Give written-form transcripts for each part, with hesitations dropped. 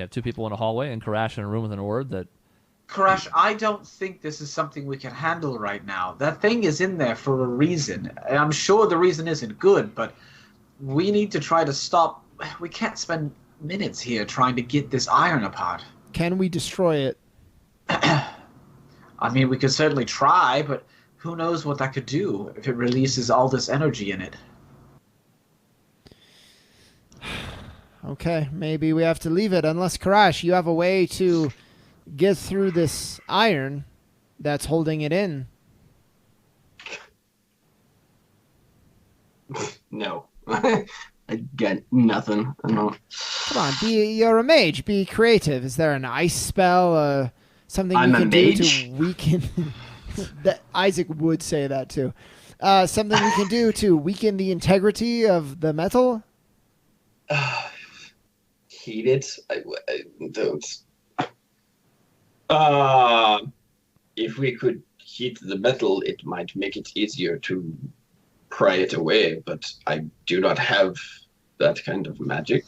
have two people in a hallway and Karash in a room with an orb that... Karash, I don't think this is something we can handle right now. That thing is in there for a reason. And I'm sure the reason isn't good, but we need to try to stop. We can't spend minutes here trying to get this iron apart. Can we destroy it? I mean, we could certainly try, but who knows what that could do if it releases all this energy in it. Okay, maybe we have to leave it. Unless, Karash, you have a way to get through this iron that's holding it in. No. I got nothing. I don't. Come on, you're a mage. Be creative. Is there an ice spell? Something I'm you a can do mage? to weaken... that Isaac would say that too. Something we can do to weaken the integrity of the metal? Heat it? I don't. If we could heat the metal, it might make it easier to pry it away, but I do not have that kind of magic.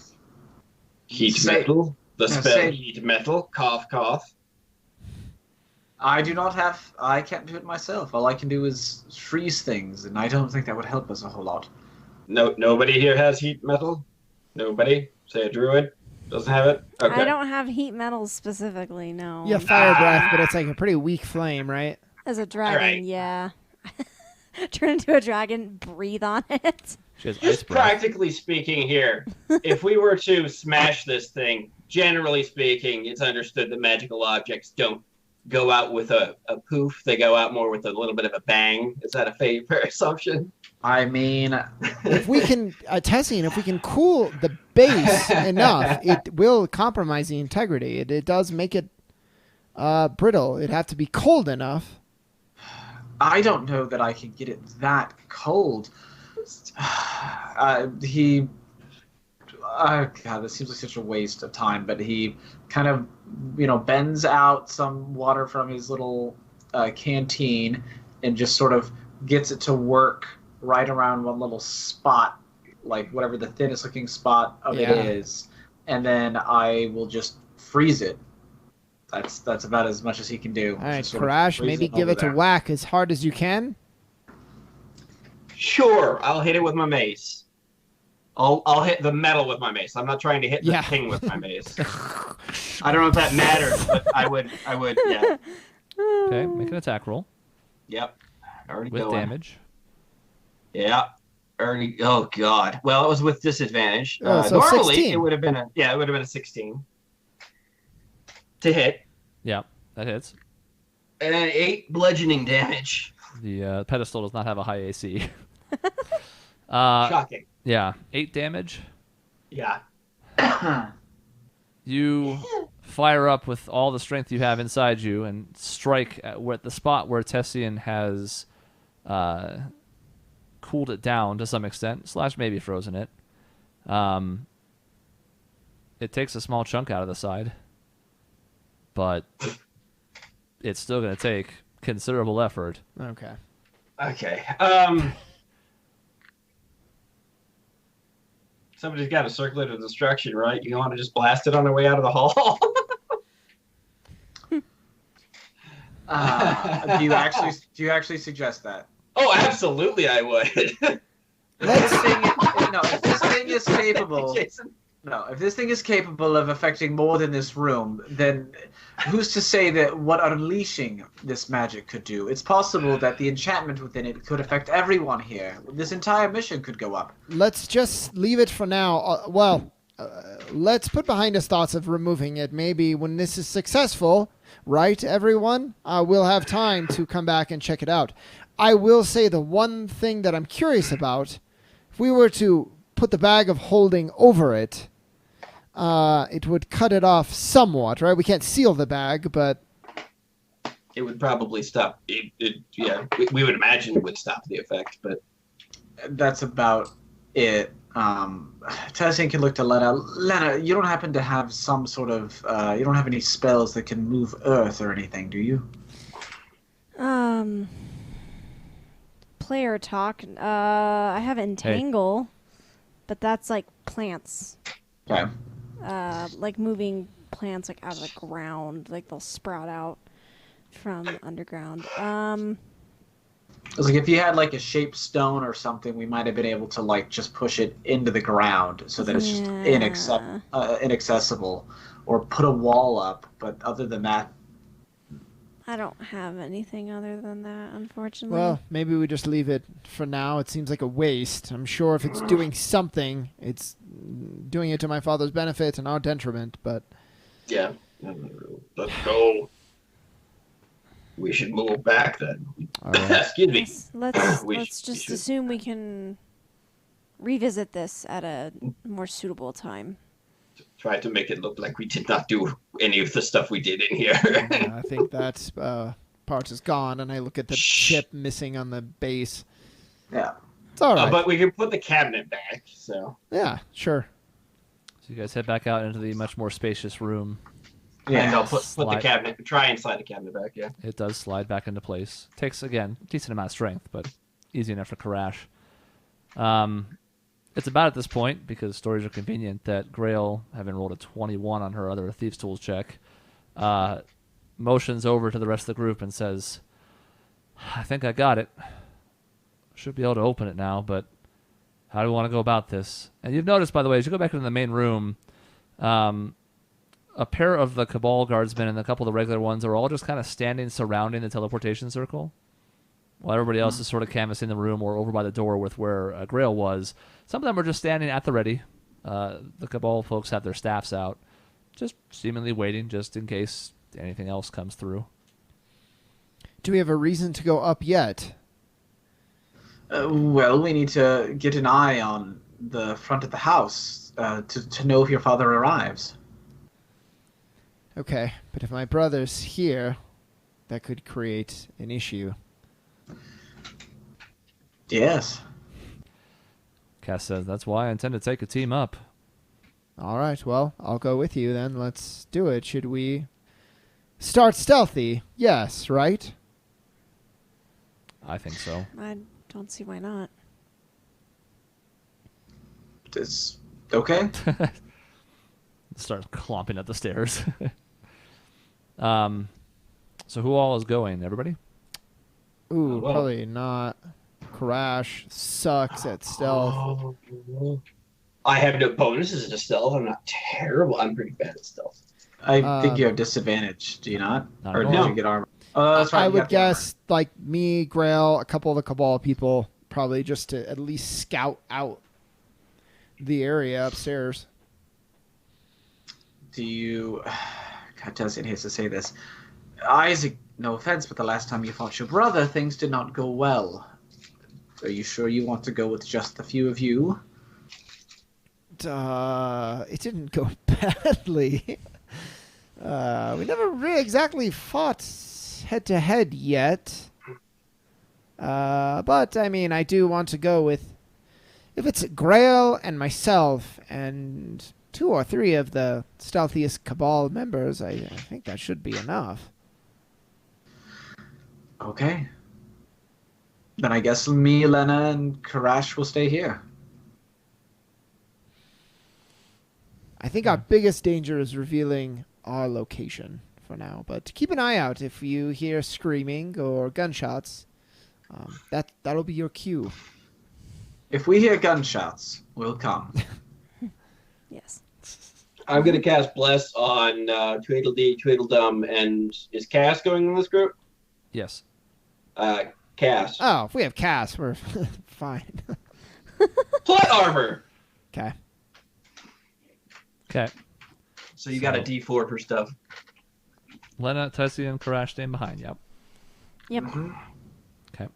Heat metal? The spell heat metal? Cough, cough. I can't do it myself. All I can do is freeze things, and I don't think that would help us a whole lot. No, nobody here has heat metal? Nobody? Say a druid? Doesn't have it? Okay. I don't have heat metals specifically, no. Yeah, fire breath, but it's like a pretty weak flame, right? As a dragon, right. yeah. Turn into a dragon, breathe on it. She has ice Just breath. practically speaking here, if we were to smash this thing, generally speaking, it's understood that magical objects don't go out with a poof. They go out more with a little bit of a bang. Is that a fair assumption? I mean... If we can, Tessian, if we can cool the base enough, it will compromise the integrity. It does make it brittle. It'd have to be cold enough. I don't know that I can get it that cold. God, this seems like such a waste of time, but he kind of, bends out some water from his little canteen and just sort of gets it to work right around one little spot, like whatever the thinnest looking spot of it is, and then I will just freeze it. That's about as much as he can do. All right, Karash, maybe give it a whack as hard as you can. Sure, I'll hit it with my mace. I'll hit the metal with my mace. I'm not trying to hit the thing with my mace. I don't know if that matters, but I would, yeah. Okay, make an attack roll. Yep. Already with going. damage. Yeah. Already. Oh God. Well, it was with disadvantage. So normally 16. it would have been a 16 to hit. Yeah, that hits. And then 8 bludgeoning damage. The pedestal does not have a high AC. Shocking. Yeah, 8 damage. Yeah. You fire up with all the strength you have inside you and strike at the spot where Tessian has cooled it down to some extent, / maybe frozen it. It takes a small chunk out of the side, but it's still going to take considerable effort. Okay. Okay. Somebody's got a circlet of destruction, right? You want to just blast it on the way out of the hall? Do you actually suggest that? Oh, absolutely, I would. If this thing is capable, Jason. if this thing is capable of affecting more than this room, then who's to say that what unleashing this magic could do? It's possible that the enchantment within it could affect everyone here. This entire mission could go up. Let's just leave it for now. Let's put behind us thoughts of removing it. Maybe when this is successful, right, everyone? We'll have time to come back and check it out. I will say the one thing that I'm curious about, if we were to put the bag of holding over it, it would cut it off somewhat, right? We can't seal the bag, but... It would probably stop. Yeah, we would imagine it would stop the effect, but... That's about it. Tessian can look to Lena. Lena, you don't happen to have some sort of... you don't have any spells that can move earth or anything, do you? Player talk. I have entangle, but that's like plants. Okay. Like moving plants like out of the ground, like they'll sprout out from underground. It was like if you had like a shaped stone or something, we might have been able to like just push it into the ground so that it's just inaccessible, or put a wall up. But other than that, I don't have anything other than that, unfortunately. Well, maybe we just leave it for now. It seems like a waste. I'm sure if it's doing something, it's doing it to my father's benefit and our detriment, but... Yeah. Let's go. We should move back then. All right. Excuse me. Let's just assume we can revisit this at a more suitable time. Try to make it look like we did not do any of the stuff we did in here. Yeah, I think that part is gone, and I look at the chip missing on the base. yeah. It's all right. But we can put the cabinet back, so. Yeah, sure. So you guys head back out into the much more spacious room. And I'll put the Slide. cabinet, try and slide the cabinet back, yeah. It does slide back into place. Takes, again, a decent amount of strength, but easy enough for Karash. It's about at this point, because stories are convenient, that Grail, having rolled a 21 on her other Thieves' Tools check, motions over to the rest of the group and says, I think I got it. Should be able to open it now, but how do we want to go about this? And you've noticed, by the way, as you go back into the main room, a pair of the Cabal guardsmen and a couple of the regular ones are all just kind of standing surrounding the teleportation circle, while everybody else is sort of canvassing the room or over by the door with where Grail was. Some of them are just standing at the ready. The Cabal folks have their staffs out, just seemingly waiting just in case anything else comes through. Do we have a reason to go up yet? Well, we need to get an eye on the front of the house to know if your father arrives. Okay, but if my brother's here, that could create an issue. Yes. Cass says, that's why I intend to take a team up. All right, well, I'll go with you then. Let's do it. Should we start stealthy? Yes, right? I think so. I don't see why not. It's okay. Start clomping up the stairs. So who all is going? Everybody? Ooh, well. probably not. Crash sucks at stealth. I have no bonuses to stealth. I'm not terrible. I'm pretty bad at stealth. I think you have disadvantage, do you not? Not Or at did all. you get armor? Oh, that's right. I you would got the armor. guess, like me, Grail, a couple of the Cabal people, probably just to at least scout out the area upstairs. Do you... God, Dustin hates to say this. Isaac, no offense, but the last time you fought your brother, things did not go well. Are you sure you want to go with just the few of you? It didn't go badly. We never really exactly fought head-to-head yet. But, I mean, I do want to go with... If it's Grail and myself and 2 or 3 of the stealthiest Cabal members, I think that should be enough. Okay. Then I guess me, Lena, and Karash will stay here. I think our biggest danger is revealing our location for now. But keep an eye out if you hear screaming or gunshots. That'll be your cue. If we hear gunshots, we'll come. Yes. I'm going to cast Bless on Tweedledee, Tweedledum, and is Cass going in this group? Yes. Cass. Oh, if we have Cass, we're fine. Plot armor! Okay. Okay. So you got a D4 for stuff. Lena, Tessie, and Karash staying behind. Yep. Yep. Okay.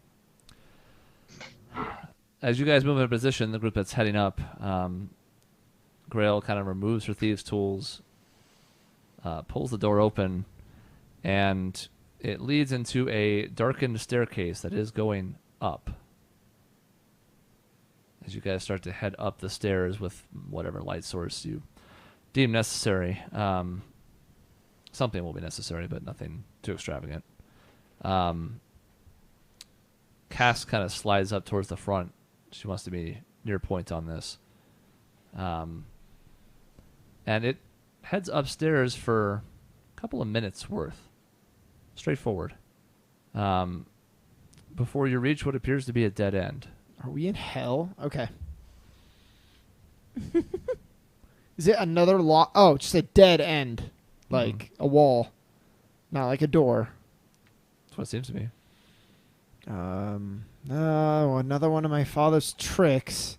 As you guys move into position, the group that's heading up, Grail kind of removes her thieves' tools, pulls the door open, and it leads into a darkened staircase that is going up. As you guys start to head up the stairs with whatever light source you deem necessary. Something will be necessary, but nothing too extravagant. Cass kind of slides up towards the front. She wants to be near point on this. And it heads upstairs for a couple of minutes worth. Straightforward. Before you reach what appears to be a dead end. Are we in hell? Okay. Is it another lock? Oh, just a dead end. Like a wall. Not like a door. That's what it seems to be. Another one of my father's tricks.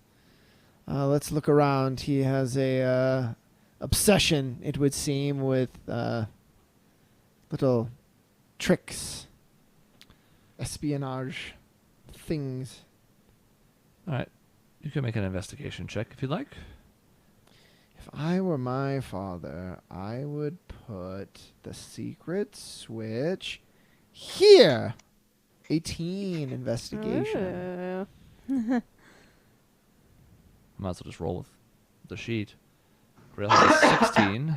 Let's look around. He has a obsession, it would seem, with little tricks, espionage things. All right. You can make an investigation check if you'd like. If I were my father, I would put the secret switch here. 18 investigation. Ooh. Might as well just roll with the sheet. Grail has a 16.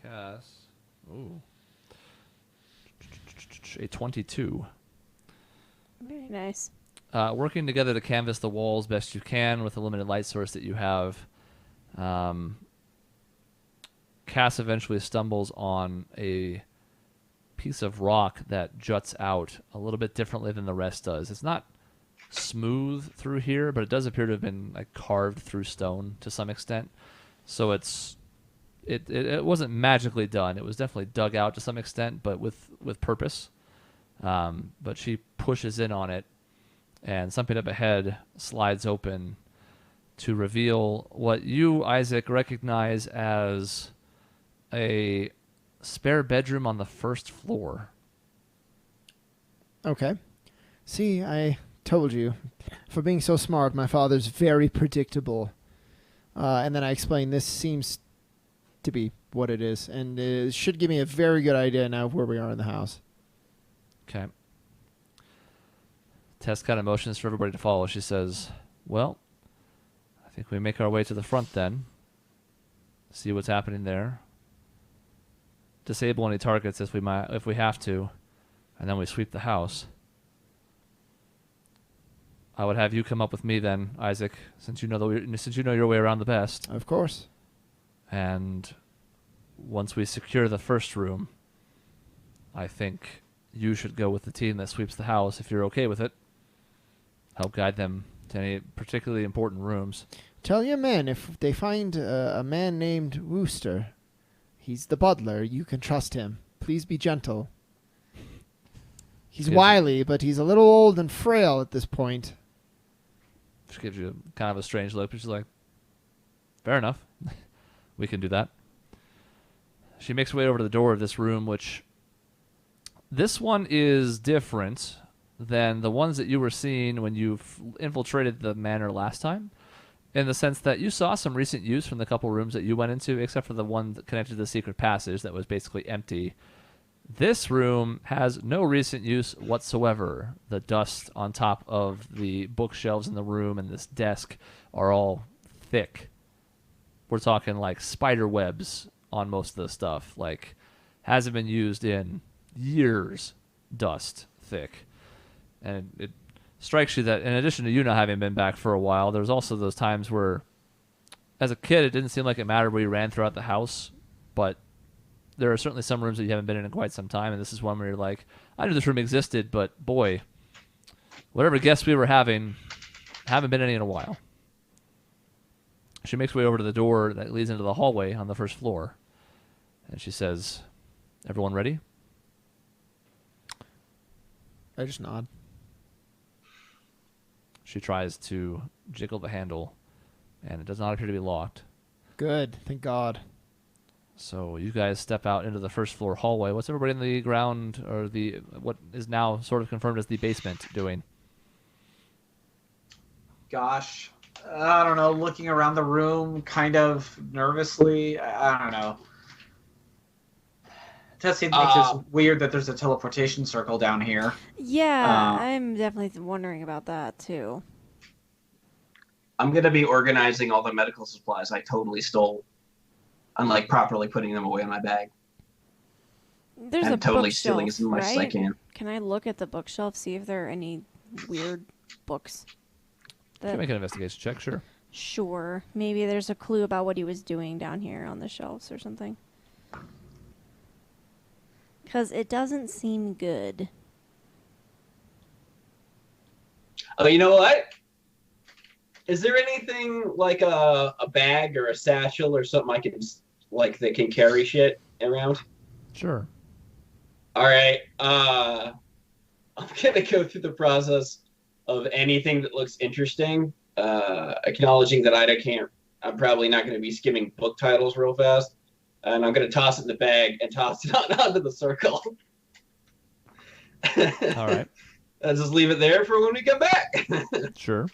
Cass. Ooh. A 22. Very nice. Working together to canvas the walls best you can with the limited light source that you have. Cass eventually stumbles on a piece of rock that juts out a little bit differently than the rest does. It's not smooth through here, but it does appear to have been like carved through stone to some extent. So it wasn't magically done. It was definitely dug out to some extent, but with purpose. But she pushes in on it, and something up ahead slides open to reveal what you, Isaac, recognize as a spare bedroom on the first floor. Okay. See, I told you. For being so smart, my father's very predictable. And then I explained this seems to be what it is, and it should give me a very good idea now of where we are in the house. Okay. Tess kind of motions for everybody to follow. She says, well, I think we make our way to the front then. See what's happening there. Disable any targets if we have to, and then we sweep the house. I would have you come up with me then, Isaac, since you know your way around the best. Of course. And once we secure the first room, I think you should go with the team that sweeps the house if you're okay with it. Help guide them to any particularly important rooms. Tell your men if they find a man named Wooster, he's the butler. You can trust him. Please be gentle. He's wily, but he's a little old and frail at this point. She gives you kind of a strange look, but she's like, fair enough. We can do that. She makes her way over to the door of this room, which this one is different than the ones that you were seeing when you infiltrated the manor last time, in the sense that you saw some recent use from the couple rooms that you went into, except for the one that connected to the secret passage that was basically empty. This room has no recent use whatsoever. The dust on top of the bookshelves in the room and this desk are all thick. We're talking like spider webs on most of the stuff. Like, hasn't been used in years. Dust thick. And it strikes you that in addition to you not having been back for a while, there's also those times where, as a kid, it didn't seem like it mattered where you ran throughout the house, but there are certainly some rooms that you haven't been in quite some time, and this is one where you're like, I knew this room existed, but boy, whatever guests we were having, haven't been any in a while. She makes her way over to the door that leads into the hallway on the first floor, and she says, everyone ready? I just nod. She tries to jiggle the handle, and it does not appear to be locked. Good, thank God. So you guys step out into the first floor hallway. What's everybody in the ground, or what is now sort of confirmed as the basement, doing? Gosh, I don't know. Looking around the room, kind of nervously. I don't know. Tessie thinks it's weird that there's a teleportation circle down here. Yeah, I'm definitely wondering about that too. I'm going to be organizing all the medical supplies I totally stole. Unlike properly putting them away in my bag. There's and a totally bookshelf, stealing as much as I right? can. Can I look at the bookshelf, see if there are any weird books? Can make an investigation check, sure. Sure. Maybe there's a clue about what he was doing down here on the shelves or something. Because it doesn't seem good. Oh, you know what? Is there anything like a bag or a satchel or something I can like that can carry shit around? Sure. All right. I'm gonna go through the process of anything that looks interesting, acknowledging that I'm probably not going to be skimming book titles real fast, and I'm going to toss it in the bag and toss it onto the circle. All right. I'll just leave it there for when we come back. Sure.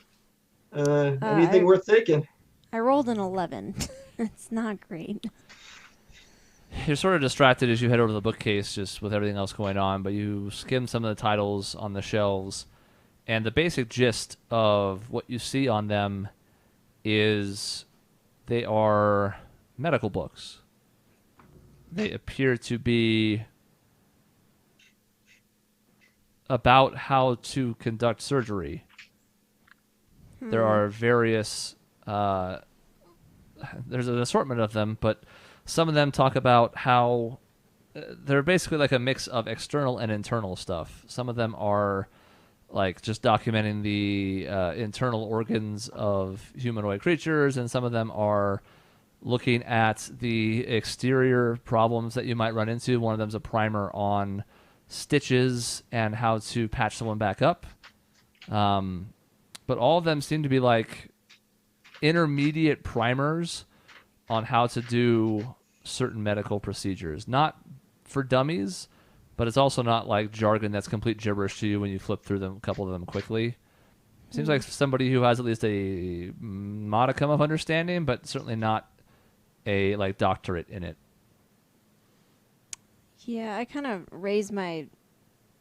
Anything worth taking? I rolled an 11. It's not great. You're sort of distracted as you head over to the bookcase just with everything else going on, but you skim some of the titles on the shelves, and the basic gist of what you see on them is they are medical books. They appear to be about how to conduct surgery. There are various, there's an assortment of them, but some of them talk about how they're basically like a mix of external and internal stuff. Some of them are like just documenting the internal organs of humanoid creatures, and some of them are looking at the exterior problems that you might run into. One of them's a primer on stitches and how to patch someone back up. But all of them seem to be like intermediate primers on how to do certain medical procedures. Not for dummies, but it's also not like jargon that's complete gibberish to you when you flip through them, a couple of them quickly. Seems like somebody who has at least a modicum of understanding, but certainly not a like doctorate in it. Yeah, I kind of raise my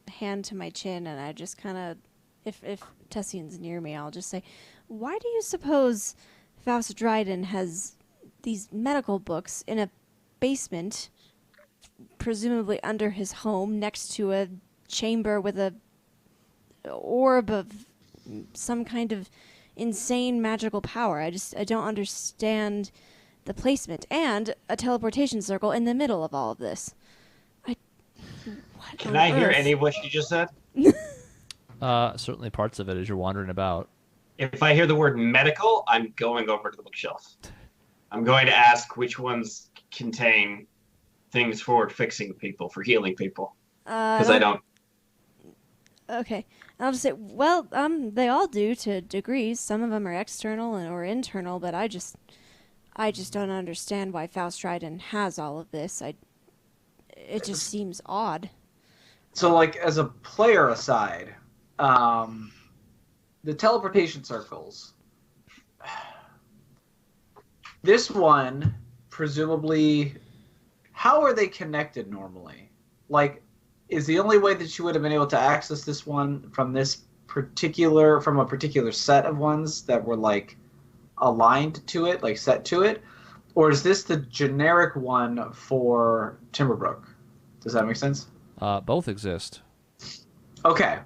hand to my chin, and I just kind of, if Tessian's near me, I'll just say, why do you suppose Faust Dryden has these medical books in a basement, presumably under his home, next to a chamber with a orb of some kind of insane magical power? I don't understand the placement, and a teleportation circle in the middle of all of this. Can I hear any of what you just said? Certainly parts of it as you're wandering about. If I hear the word medical, I'm going over to the bookshelf. I'm going to ask which ones contain things for fixing people, for healing people. Because I don't. Okay. I'll just say, well, they all do to degrees. Some of them are external or internal, but I just don't understand why Faust Dryden has all of this. It just seems odd. So, like, as a player aside, the teleportation circles. This one, presumably, how are they connected normally? Like, is the only way that you would have been able to access this one from a particular set of ones that were, like, aligned to it, like, set to it? Or is this the generic one for Timberbrook? Does that make sense? Both exist. Okay.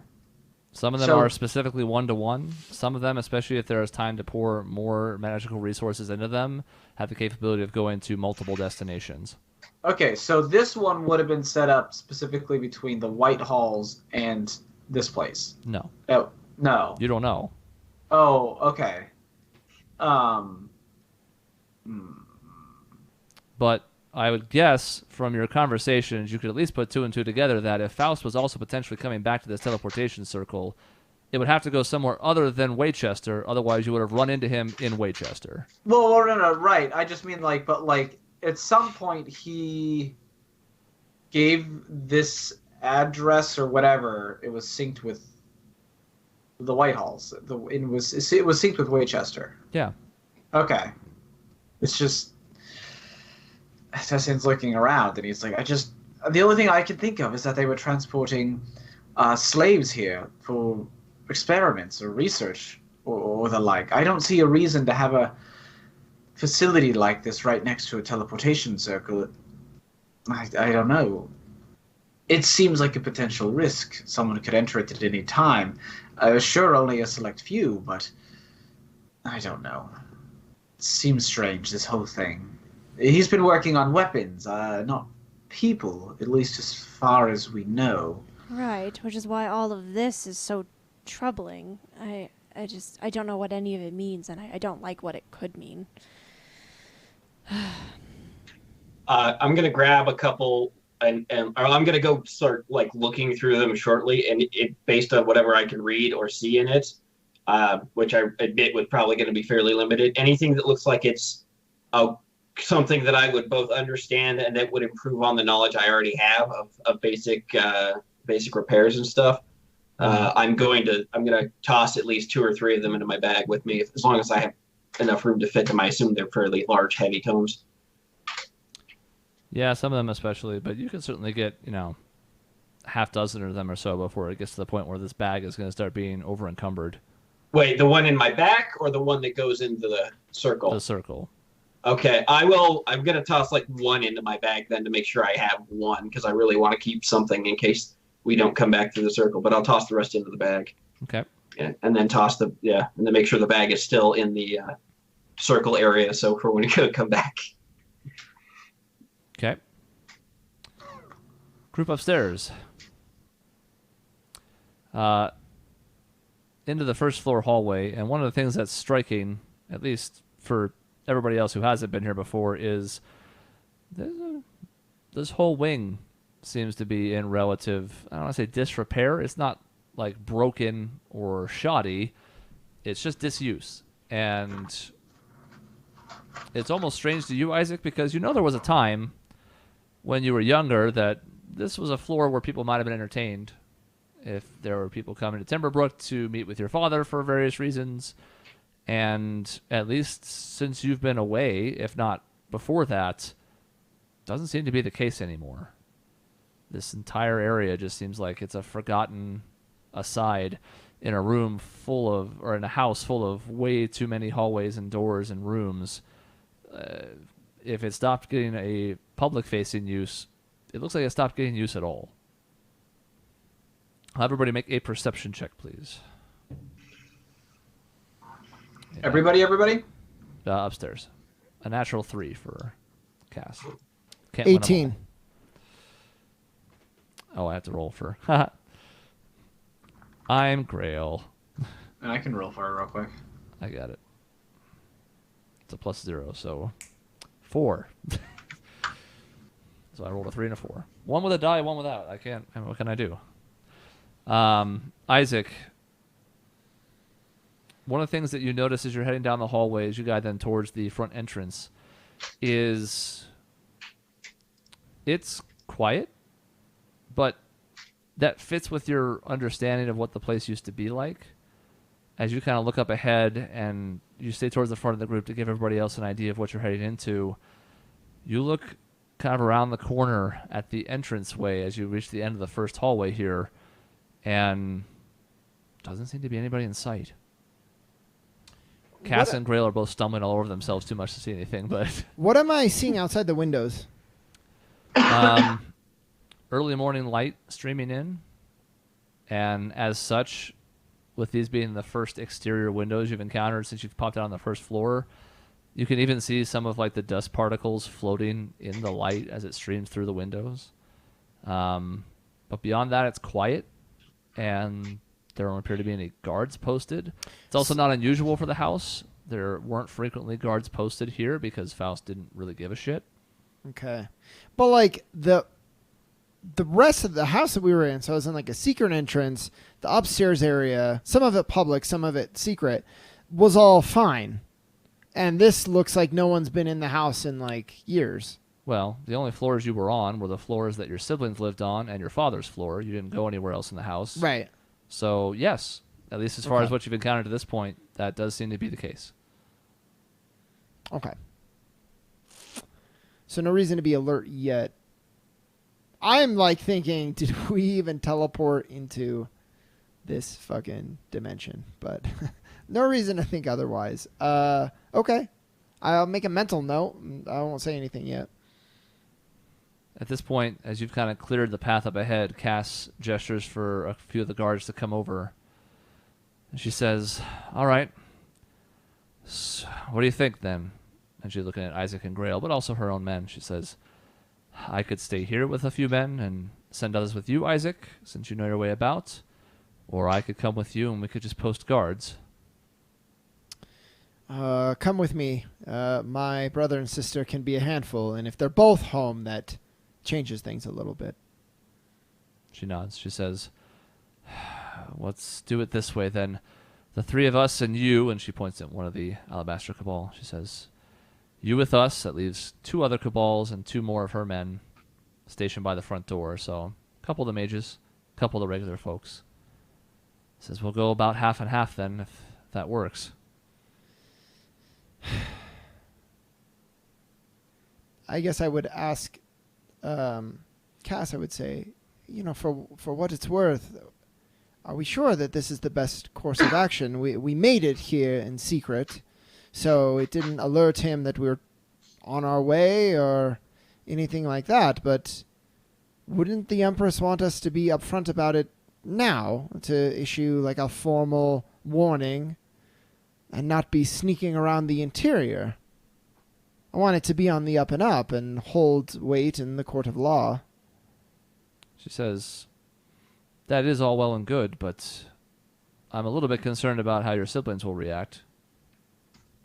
Some of them are specifically one-to-one. Some of them, especially if there is time to pour more magical resources into them, have the capability of going to multiple destinations. Okay, so this one would have been set up specifically between the White Halls and this place. No. Oh, no. You don't know. Oh, okay. But I would guess from your conversations, you could at least put two and two together that if Faust was also potentially coming back to this teleportation circle, it would have to go somewhere other than Waychester. Otherwise, you would have run into him in Waychester. Well, no, right. I just mean, like, but, like, at some point he gave this address or whatever. It was synced with the White Halls. It was synced with Waychester. Yeah. Okay. It's just Tessian's looking around, and he's like, the only thing I can think of is that they were transporting slaves here for experiments or research or the like. I don't see a reason to have a facility like this right next to a teleportation circle. I don't know. It seems like a potential risk. Someone could enter it at any time. Sure, only a select few, but I don't know. seems strange, this whole thing. He's been working on weapons, not people, at least as far as we know. Right, which is why all of this is so troubling. I don't know what any of it means, and I don't like what it could mean. I'm gonna grab a couple, or I'm gonna go start like looking through them shortly, and it based on whatever I can read or see in it, which I admit was probably going to be fairly limited. Anything that looks like it's something that I would both understand and that would improve on the knowledge I already have of basic repairs and stuff. I'm gonna toss at least 2 or 3 of them into my bag with me, as long as I have enough room to fit them. I assume they're fairly large, heavy tomes. Yeah, some of them especially, but you can certainly get, half dozen of them or so before it gets to the point where this bag is going to start being over encumbered. Wait, the one in my back or the one that goes into the circle? The circle. Okay, I'm going to toss like 1 into my bag then to make sure I have 1, because I really want to keep something in case we don't come back through the circle, but I'll toss the rest into the bag. Okay. Yeah, and then and then make sure the bag is still in the circle area, so for when we come back. Okay. Group upstairs. Into the first floor hallway, and one of the things that's striking, at least for everybody else who hasn't been here before, is this whole wing seems to be in relative, I don't want to say disrepair. It's not like broken or shoddy. It's just disuse. And it's almost strange to you, Isaac, because there was a time when you were younger that this was a floor where people might have been entertained. If there were people coming to Timberbrook to meet with your father for various reasons. And at least since you've been away, if not before that, doesn't seem to be the case anymore. This entire area just seems like it's a forgotten aside in a room or in a house full of way too many hallways and doors and rooms. If it stopped getting a public-facing use, it looks like it stopped getting use at all. I'll have everybody make a perception check, please. Yeah. Everybody? Upstairs. A natural 3 for Cass. Can't win 'em 18. all. Oh, I have to roll for... I'm Grail. And I can roll for it real quick. I got it. It's a +0, so 4. So I rolled a 3 and a 4. 1 with a die, 1 without. What can I do? Isaac, one of the things that you notice as you're heading down the hallway, as you guide then towards the front entrance, is it's quiet, but that fits with your understanding of what the place used to be like. As you kind of look up ahead and you stay towards the front of the group to give everybody else an idea of what you're heading into, you look kind of around the corner at the entranceway as you reach the end of the first hallway here, and doesn't seem to be anybody in sight. Cass and Grail are both stumbling all over themselves too much to see anything, but... What am I seeing outside the windows? Early morning light streaming in, and as such, with these being the first exterior windows you've encountered since you've popped out on the first floor, you can even see some of like the dust particles floating in the light as it streams through the windows. But beyond that, it's quiet, and there don't appear to be any guards posted. It's also not unusual for the house. There weren't frequently guards posted here because Faust didn't really give a shit. Okay. But like the rest of the house that we were in, so I was in like a secret entrance, the upstairs area, some of it public, some of it secret, was all fine. And this looks like no one's been in the house in like years. Well, the only floors you were on were the floors that your siblings lived on and your father's floor. You didn't go anywhere else in the house. Right. So, yes, at least as far as what you've encountered to this point, that does seem to be the case. Okay. So no reason to be alert yet. I'm like thinking, did we even teleport into this fucking dimension? But no reason to think otherwise. Okay. I'll make a mental note. I won't say anything yet. At this point, as you've kind of cleared the path up ahead, Cass gestures for a few of the guards to come over. And she says, all right, So, what do you think then? And she's looking at Isaac and Grail, but also her own men. She says, I could stay here with a few men and send others with you, Isaac, since you know your way about. Or I could come with you and we could just post guards. Come with me. My brother and sister can be a handful, and if they're both home, that changes things a little bit. She nods. She says, let's do it this way then. The three of us and you, and she points at one of the Alabaster Cabal. She says, you with us, that leaves 2 other Cabals and 2 more of her men stationed by the front door. So a couple of the mages, a couple of the regular folks. Says we'll go about half and half then, if that works. I guess I would ask Cass, I would say, for what it's worth, are we sure that this is the best course of action? We made it here in secret, so it didn't alert him that we're on our way or anything like that, but wouldn't the Empress want us to be upfront about it now, to issue like a formal warning and not be sneaking around the interior? I want it to be on the up and up and hold weight in the court of law. She says, that is all well and good, but I'm a little bit concerned about how your siblings will react.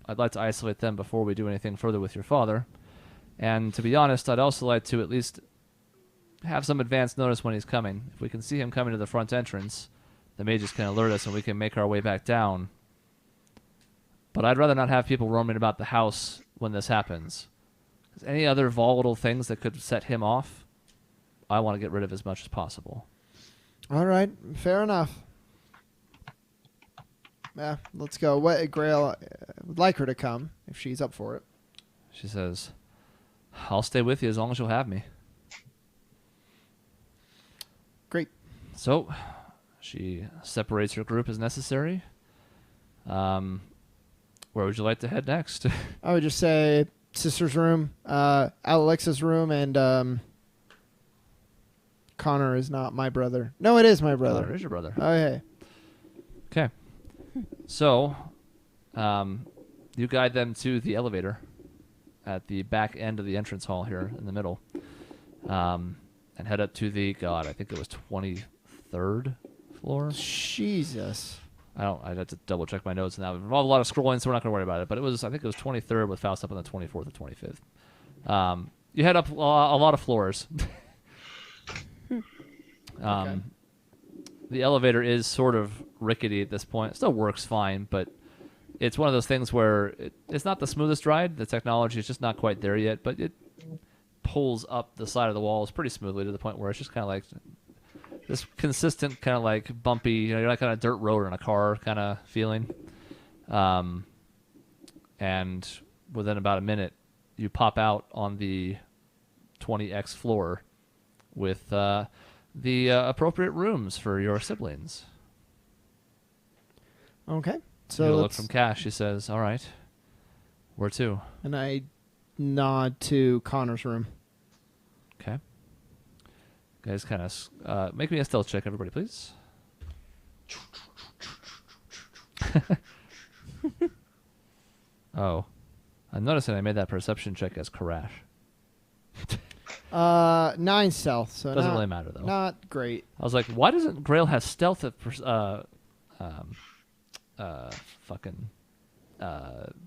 I'd like to isolate them before we do anything further with your father. And to be honest, I'd also like to at least have some advance notice when he's coming. If we can see him coming to the front entrance, the mages can alert us and we can make our way back down. But I'd rather not have people roaming about the house when this happens. Any other volatile things that could set him off, I want to get rid of as much as possible. All right, fair enough. Yeah, let's go. What Grail would like her to come if she's up for it. She says, I'll stay with you as long as you'll have me. Great. So, she separates her group as necessary. Where would you like to head next? I would just say sister's room, Alex's room, and Connor is not my brother. No, it is my brother. It is your brother. Oh, hey. Okay. So, you guide them to the elevator at the back end of the entrance hall here in the middle. And head up to the, I think it was 23rd floor. Jesus. I'd have to double check my notes now. It involved a lot of scrolling, so we're not going to worry about it. But I think it was 23rd with Faust up on the 24th or 25th. You head up a lot of floors. Okay. The elevator is sort of rickety at this point. It still works fine, but it's one of those things where it's not the smoothest ride. The technology is just not quite there yet, but it pulls up the side of the walls pretty smoothly to the point where it's just kind of like this consistent kind of like bumpy, you're like on a dirt road or in a car kind of feeling. And within about a minute, you pop out on the 20X floor with the appropriate rooms for your siblings. Okay. So So you look from Cash. She says, all right, where to? And I nod to Connor's room. Okay. Guys, kind of make me a stealth check, everybody, please. Oh. I'm noticing I made that perception check as Karash. 9 stealth. So Doesn't not, really matter, though. Not great. I was like, why doesn't Grail have stealth at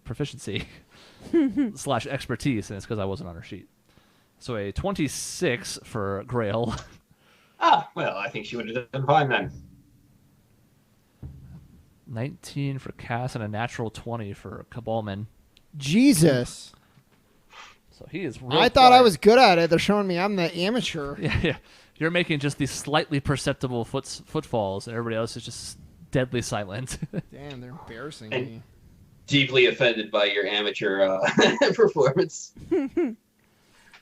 proficiency / expertise? And it's because I wasn't on her sheet. So a 26 for Grail. Well, I think she would have done fine then. 19 for Cass and a natural 20 for Cabalman. Jesus. So he is real I thought I quiet. was good at it. They're showing me I'm the amateur. Yeah. You're making just these slightly perceptible footfalls, and everybody else is just deadly silent. Damn, they're embarrassing And- me. Deeply offended by your amateur performance.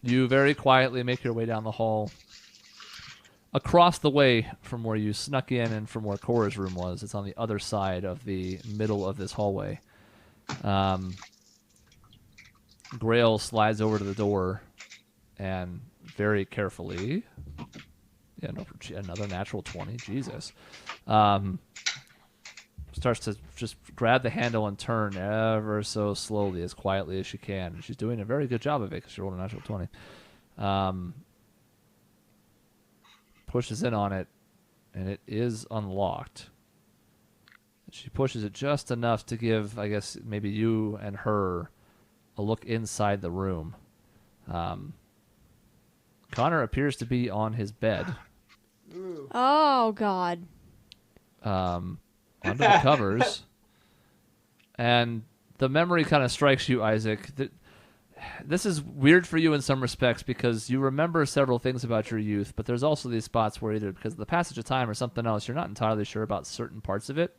You very quietly make your way down the hall. Across the way from where you snuck in and from where Cora's room was, it's on the other side of the middle of this hallway. Grail slides over to the door and very carefully, another natural 20, Jesus. starts to just grab the handle and turn ever so slowly, as quietly as she can. And she's doing a very good job of it because she rolled a natural 20. Pushes in on it, and it is unlocked. She pushes it just enough to give, I guess, maybe you and her a look inside the room. Connor appears to be on his bed. Oh, God. Under the covers. And the memory kind of strikes you, Isaac. This is weird for you in some respects because you remember several things about your youth, but there's also these spots where either because of the passage of time or something else, you're not entirely sure about certain parts of it.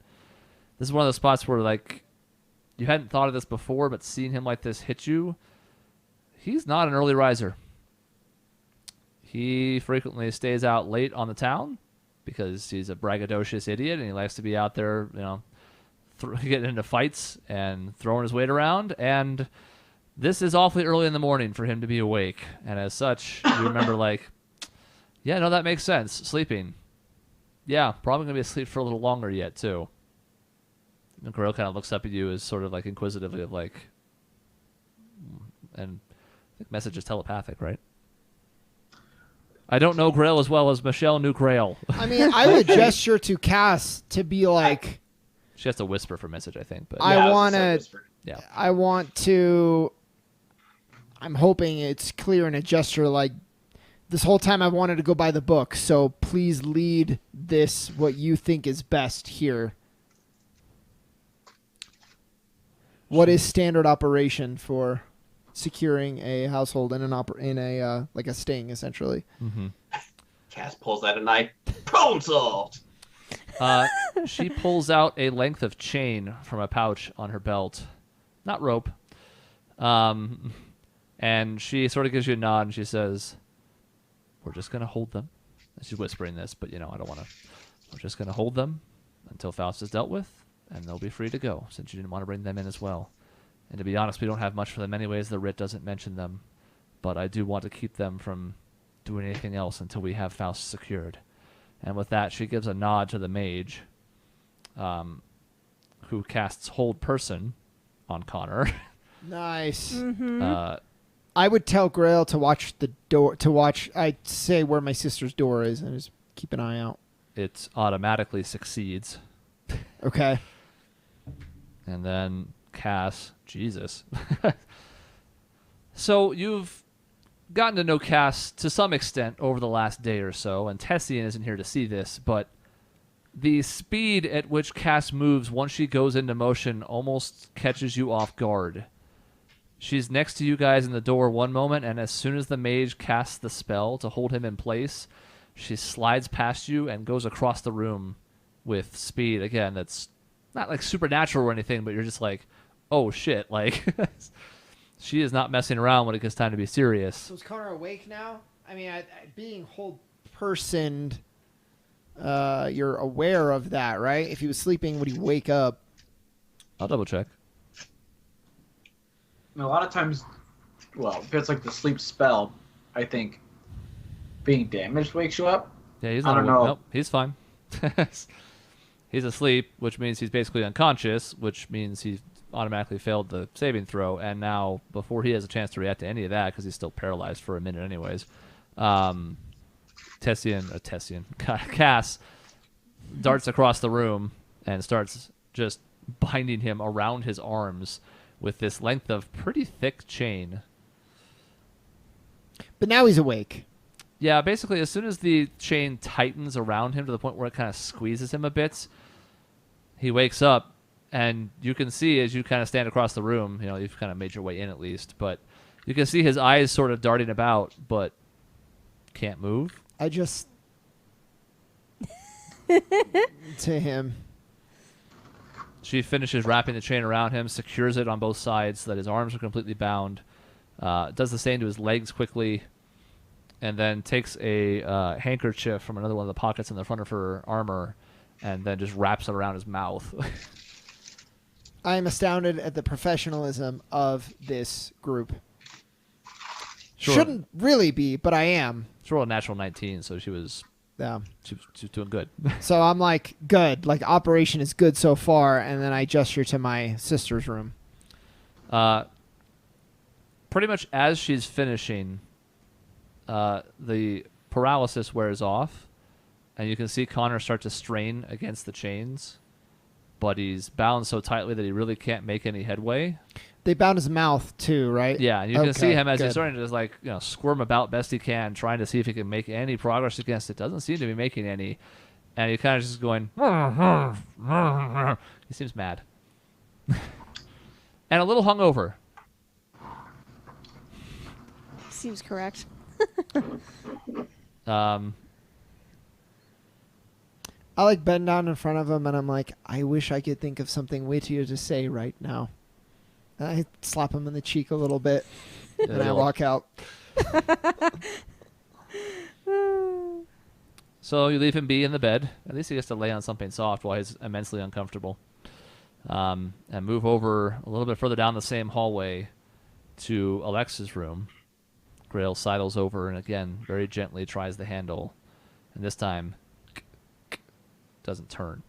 This is one of those spots where, like, you hadn't thought of this before, but seeing him like this hit you, he's not an early riser. He frequently stays out late on the town because he's a braggadocious idiot and he likes to be out there, getting into fights and throwing his weight around. And this is awfully early in the morning for him to be awake. And as such, you remember, like, yeah, no, that makes sense. Sleeping. Yeah, probably going to be asleep for a little longer yet, too. The girl kind of looks up at you as sort of like inquisitively of like, and I think message is telepathic, right? I don't know Grail as well as Michelle knew Grail. I mean, I would gesture to Cass to be like, she has to whisper for message, I think. But I want to. I'm hoping it's clear in a gesture like, this whole time I've wanted to go by the book, so please lead this what you think is best here. What is standard operation for securing a household in like a sting, essentially? Mm-hmm. Cass pulls out a knife. Problem solved. She pulls out a length of chain from a pouch on her belt, not rope. And she sort of gives you a nod, and she says, "We're just gonna hold them." And she's whispering this, but I don't want to. We're just gonna hold them until Faust is dealt with. And they'll be free to go, since you didn't want to bring them in as well. And to be honest, we don't have much for them anyways. The writ doesn't mention them. But I do want to keep them from doing anything else until we have Faust secured. And with that, she gives a nod to the mage, who casts Hold Person on Connor. Nice. Mm-hmm. I would tell Grail to watch the door, I'd say where my sister's door is, and just keep an eye out. It automatically succeeds. Okay. And then Cass, Jesus. So you've gotten to know Cass to some extent over the last day or so, and Tessian isn't here to see this, but the speed at which Cass moves once she goes into motion almost catches you off guard. She's next to you guys in the door one moment, and as soon as the mage casts the spell to hold him in place, she slides past you and goes across the room with speed, again, that's not like supernatural or anything, but you're just like, oh shit, like, she is not messing around when it gets time to be serious. So is Connor awake now? I mean, being Hold Personed, you're aware of that, right? If he was sleeping, would he wake up? I'll double check. A lot of times, well, if it's like the sleep spell, I think being damaged wakes you up. Yeah, he's not I don't know. Nope, he's fine. He's asleep, which means he's basically unconscious, which means he's automatically failed the saving throw, and now, before he has a chance to react to any of that, because he's still paralyzed for a minute anyways, Cass darts across the room and starts just binding him around his arms with this length of pretty thick chain. But now he's awake. Yeah, basically, as soon as the chain tightens around him to the point where it kind of squeezes him a bit, he wakes up, and you can see as you kind of stand across the room, you've kind of made your way in at least, but you can see his eyes sort of darting about, but can't move. I just... to him. She finishes wrapping the chain around him, secures it on both sides so that his arms are completely bound, does the same to his legs quickly, and then takes a handkerchief from another one of the pockets in the front of her armor and then just wraps it around his mouth. I am astounded at the professionalism of this group. Sure. Shouldn't really be, but I am. She rolled a natural 19, so she was Yeah. She's doing good. So I'm like, good. Like, operation is good so far. And then I gesture to my sister's room. Pretty much as she's finishing, the paralysis wears off, and you can see Connor start to strain against the chains, but he's bound so tightly that he really can't make any headway. They bound his mouth too, right? Yeah, and you can see him as good. he's starting to just like squirm about best he can, trying to see if he can make any progress against it. Doesn't seem to be making any, and he kind of just going. He seems mad, and a little hungover. Seems correct. I like bend down in front of him, and I'm like, I wish I could think of something wittier to say right now. And I slap him in the cheek a little bit, and I walk out. So you leave him be in the bed. At least he gets to lay on something soft while he's immensely uncomfortable. And move over a little bit further down the same hallway to Alexa's room. Grail sidles over and again very gently tries the handle, and this time doesn't turn.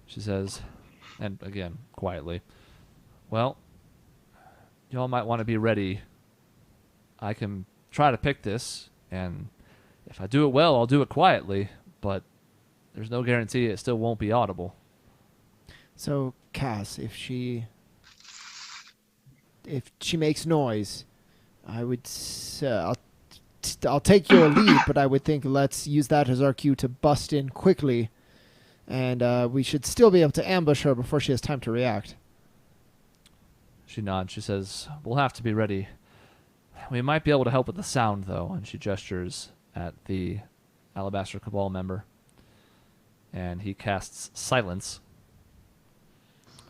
She says, and again quietly, well, y'all might want to be ready. I can try to pick this, and if I do it well, I'll do it quietly, but there's no guarantee it still won't be audible. So, Cass, if she makes noise, I would I'll take your lead, but I would think let's use that as our cue to bust in quickly, and we should still be able to ambush her before she has time to react. She nods. She says, we'll have to be ready. We might be able to help with the sound, though, and she gestures at the Alabaster Cabal member, and he casts silence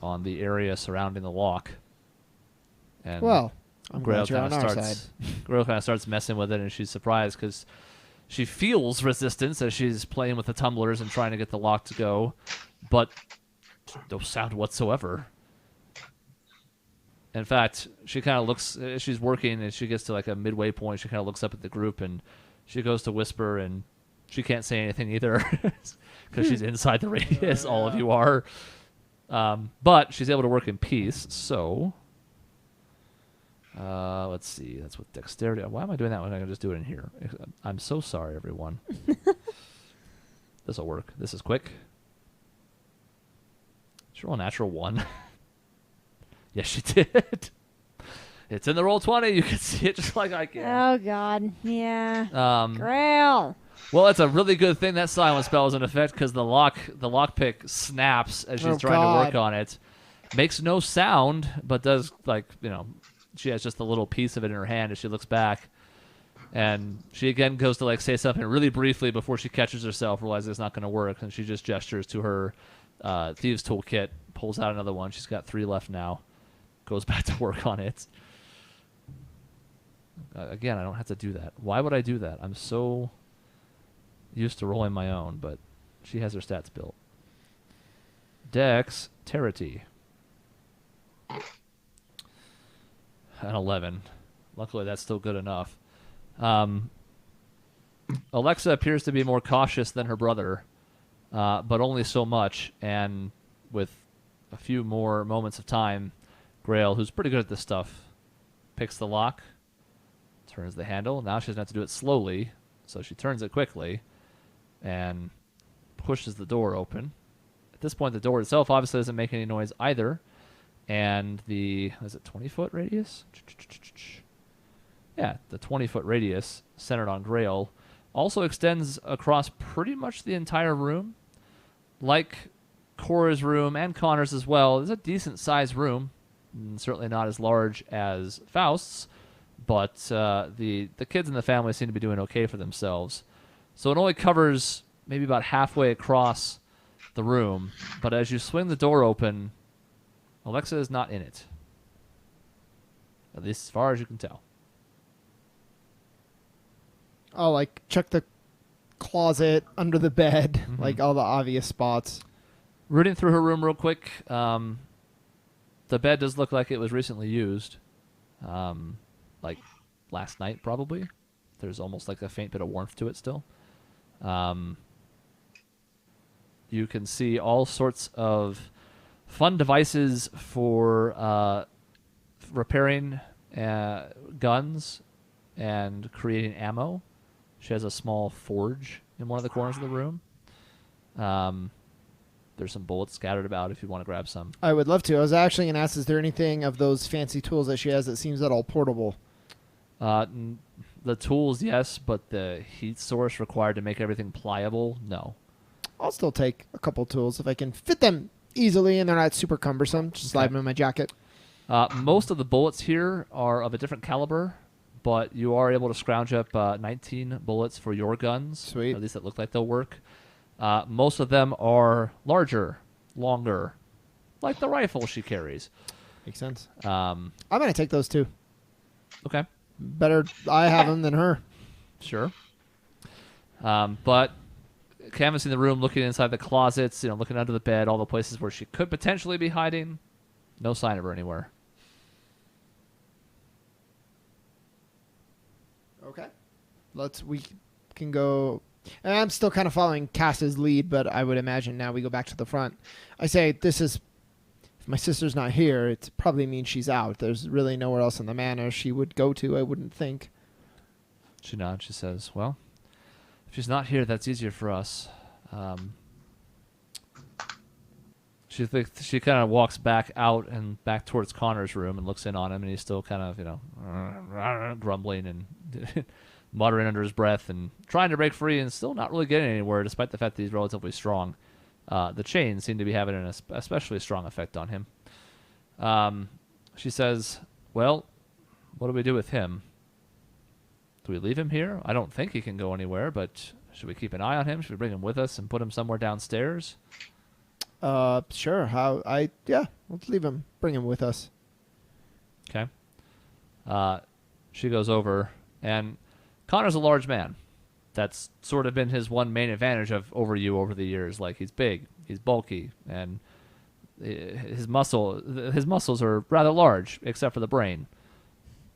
on the area surrounding the lock. And well, I'm Grail glad you're on our side. Grail kind of starts messing with it, and she's surprised because she feels resistance as she's playing with the tumblers and trying to get the lock to go, but no sound whatsoever. In fact, she kind of looks, she's working, and she gets to like a midway point. She kind of looks up at the group, and she goes to whisper, and she can't say anything either because she's inside the radius. All of you are. But she's able to work in peace, so... let's see. That's with dexterity. Why am I doing that when I can just do it in here? I'm so sorry, everyone. This will work. This is quick. Did you roll a natural 1? Yes, she did. It's in the roll 20. You can see it just like I can. Oh, God. Yeah. Grail. Well, it's a really good thing that silence spell is in effect because the lockpick snaps as she's trying to work on it. Makes no sound, but does she has just a little piece of it in her hand as she looks back, and she again goes to say something really briefly before she catches herself, realizes it's not going to work, and she just gestures to her thieves toolkit, pulls out another one. She's got 3 left now. Goes back to work on it. Again, I don't have to do that. Why would I do that? I'm so used to rolling my own, but she has her stats built. Dexterity. An 11. Luckily, that's still good enough. Alexa appears to be more cautious than her brother, but only so much. And with a few more moments of time, Grail, who's pretty good at this stuff, picks the lock, turns the handle. Now she doesn't have to do it slowly, so she turns it quickly and pushes the door open. At this point, the door itself obviously doesn't make any noise either. And the, is it 20-foot radius? Yeah, the 20-foot radius centered on Grail also extends across pretty much the entire room. Like Cora's room and Connor's as well, it's a decent-sized room. Certainly not as large as Faust's, but the kids in the family seem to be doing okay for themselves. So it only covers maybe about halfway across the room, but as you swing the door open, Alexa is not in it. At least as far as you can tell. I'll check the closet, under the bed, Mm-hmm. all the obvious spots. Rooting through her room real quick, the bed does look like it was recently used. Last night probably. There's almost like a faint bit of warmth to it still. You can see all sorts of fun devices for repairing guns and creating ammo. She has a small forge in one of the corners of the room. There's some bullets scattered about if you want to grab some. I would love to. I was actually going to ask, is there anything of those fancy tools that she has that seems at all portable? The tools, yes, but the heat source required to make everything pliable, no. I'll still take a couple tools if I can fit them easily and they're not super cumbersome. Just slide them in my jacket. Most of the bullets here are of a different caliber, but you are able to scrounge up 19 bullets for your guns. Sweet. At least it look like they'll work. Most of them are larger, longer, like the rifle she carries. Makes sense. Um, I'm going to take those too. okay, Better I have them than her. sure. But canvassing the room, looking inside the closets, looking under the bed, all the places where she could potentially be hiding, no sign of her anywhere. Okay. We can go. And I'm still kind of following Cass's lead, but I would imagine now we go back to the front. I say, if my sister's not here, it probably means she's out. There's really nowhere else in the manor she would go to, I wouldn't think. She nods. She says, well, if she's not here, that's easier for us. She kind of walks back out and back towards Connor's room and looks in on him, and he's still kind of, grumbling and muttering under his breath and trying to break free and still not really getting anywhere, despite the fact that he's relatively strong. The chains seem to be having an especially strong effect on him. She says, well, what do we do with him? Do we leave him here? I don't think he can go anywhere, but should we keep an eye on him? Should we bring him with us and put him somewhere downstairs? Sure. Let's leave him. Bring him with us. Okay. She goes over, and Connor's a large man. That's sort of been his one main advantage over you over the years. Like, he's big, he's bulky, and his muscles are rather large, except for the brain.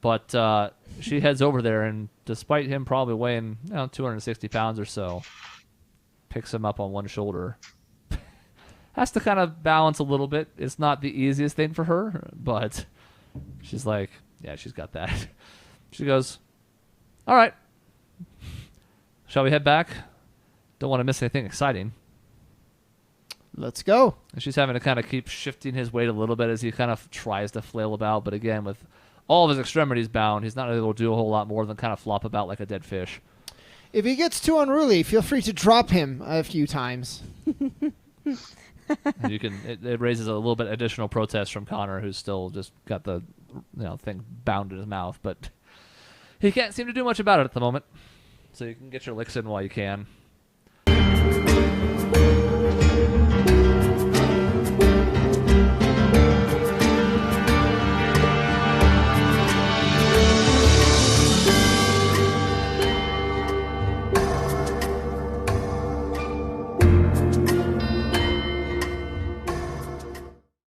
But she heads over there, and despite him probably weighing 260 pounds or so, picks him up on one shoulder. Has to kind of balance a little bit. It's not the easiest thing for her, but she's like, yeah, she's got that. She goes, all right. Shall we head back? Don't want to miss anything exciting. Let's go. And she's having to kind of keep shifting his weight a little bit as he kind of tries to flail about. But again, with all of his extremities bound, he's not able to do a whole lot more than kind of flop about like a dead fish. If he gets too unruly, feel free to drop him a few times. And it raises a little bit additional protest from Connor, who's still just got the thing bound in his mouth. But he can't seem to do much about it at the moment. So you can get your licks in while you can.